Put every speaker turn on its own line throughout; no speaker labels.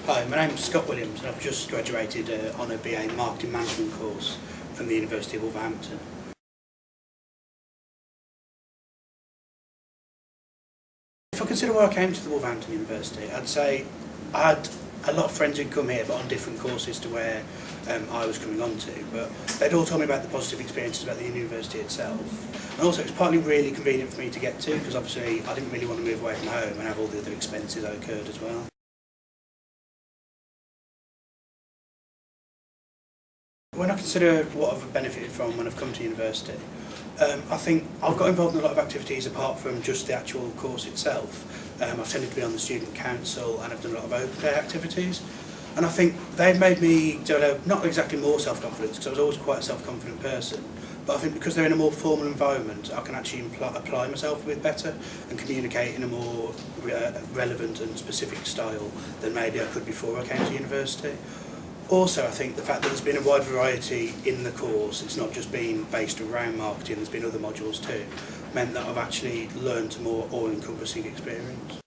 Hi, my name's Scott Williams and I've just graduated on a BA Marketing Management course from the University of Wolverhampton. If I consider why I came to the Wolverhampton University, I'd say I had a lot of friends who'd come here but on different courses to where I was coming on to, but they'd all told me about the positive experiences about the university itself. And also it was partly really convenient for me to get to because obviously I didn't really want to move away from home and have all the other expenses that occurred as well. When I consider what I've benefited from when I've come to university, I think I've got involved in a lot of activities apart from just the actual course itself. I've tended to be on the student council and I've done a lot of open day activities. And I think they've made me develop not exactly more self-confidence, because I was always quite a self-confident person, but I think because they're in a more formal environment, I can actually apply myself a bit better and communicate in a more relevant and specific style than maybe I could before I came to university. Also, I think the fact that there's been a wide variety in the course, it's not just been based around marketing, there's been other modules too, meant that I've actually learned a more all-encompassing experience.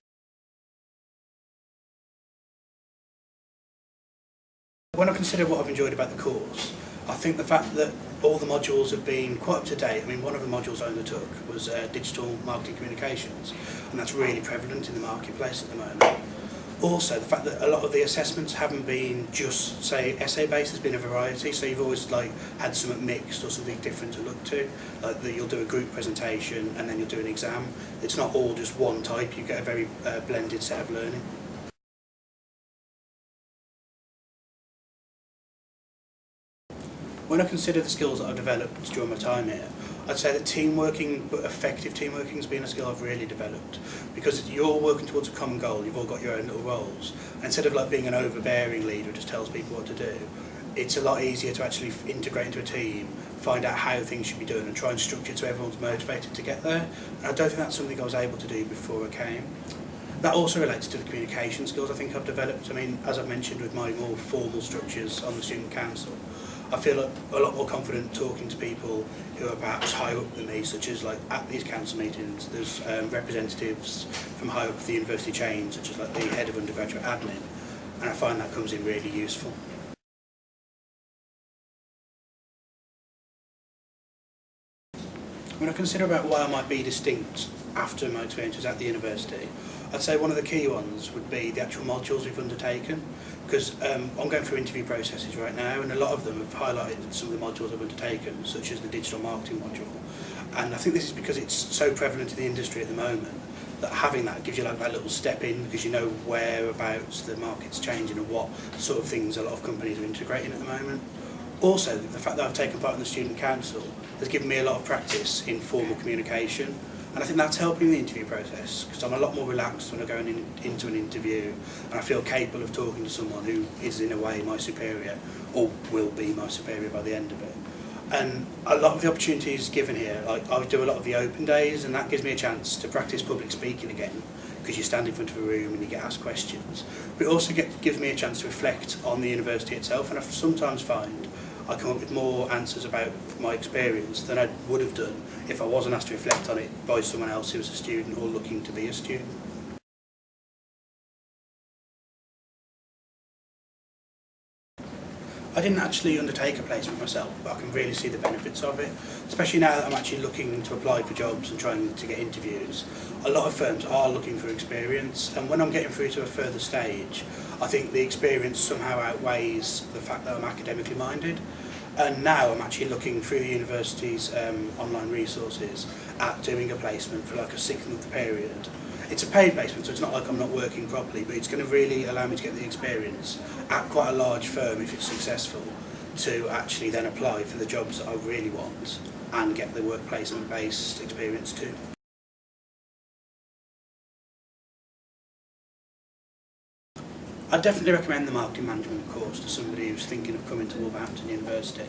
When I consider what I've enjoyed about the course, I think the fact that all the modules have been quite up to date. I mean, one of the modules I undertook was digital marketing communications, and that's really prevalent in the marketplace at the moment. Also, the fact that a lot of the assessments haven't been just, say, essay-based, there's been a variety, so you've always had something mixed or something different to look to, like that you'll do a group presentation and then you'll do an exam. It's not all just one type, you get a very blended set of learning. When I consider the skills that I've developed during my time here, I'd say that teamworking, but effective teamworking, has been a skill I've really developed, because you're all working towards a common goal, you've all got your own little roles, and instead of being an overbearing leader who just tells people what to do, it's a lot easier to actually integrate into a team, find out how things should be done and try and structure it so everyone's motivated to get there. And I don't think that's something I was able to do before I came. That also relates to the communication skills I think I've developed. I mean, as I've mentioned with my more formal structures on the student council, I feel a lot more confident talking to people who are perhaps higher up than me, such as at these council meetings, there's representatives from high up the university chain, such as the head of undergraduate admin, and I find that comes in really useful. When I consider about why I might be distinct after my experiences at the university, I'd say one of the key ones would be the actual modules we've undertaken, because I'm going through interview processes right now and a lot of them have highlighted some of the modules I've undertaken, such as the digital marketing module. And I think this is because it's so prevalent in the industry at the moment that having that gives you that little step in, because you know whereabouts the market's changing and what sort of things a lot of companies are integrating at the moment. Also, the fact that I've taken part in the student council has given me a lot of practice in formal communication, and I think that's helping the interview process, because I'm a lot more relaxed when I'm going into an interview and I feel capable of talking to someone who is in a way my superior, or will be my superior by the end of it. And a lot of the opportunities given here, I do a lot of the open days, and that gives me a chance to practice public speaking again, because you stand in front of a room and you get asked questions. But it also gives me a chance to reflect on the university itself, and I sometimes find I come up with more answers about my experience than I would have done if I wasn't asked to reflect on it by someone else who was a student or looking to be a student. I didn't actually undertake a placement myself, but I can really see the benefits of it, especially now that I'm actually looking to apply for jobs and trying to get interviews. A lot of firms are looking for experience, and when I'm getting through to a further stage, I think the experience somehow outweighs the fact that I'm academically minded. And now I'm actually looking through the university's online resources at doing a placement for a 6-month period. It's a paid placement, so it's not like I'm not working properly, but it's going to really allow me to get the experience at quite a large firm, if it's successful, to actually then apply for the jobs that I really want and get the work placement based experience too. I'd definitely recommend the marketing management course to somebody who's thinking of coming to Wolverhampton University,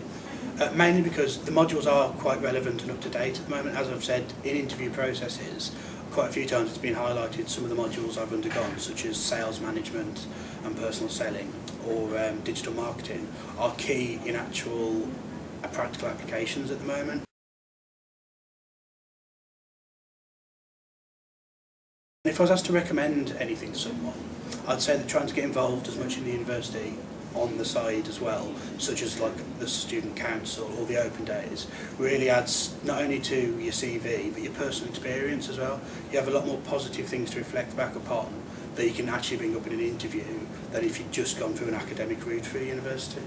mainly because the modules are quite relevant and up to date at the moment. As I've said, in interview processes, quite a few times it's been highlighted some of the modules I've undergone, such as sales management and personal selling, or digital marketing, are key in actual practical applications at the moment. If I was asked to recommend anything to someone, I'd say that trying to get involved as much in the university on the side as well, such as like the student council or the open days, really adds not only to your CV but your personal experience as well. You have a lot more positive things to reflect back upon that you can actually bring up in an interview than if you'd just gone through an academic route through university.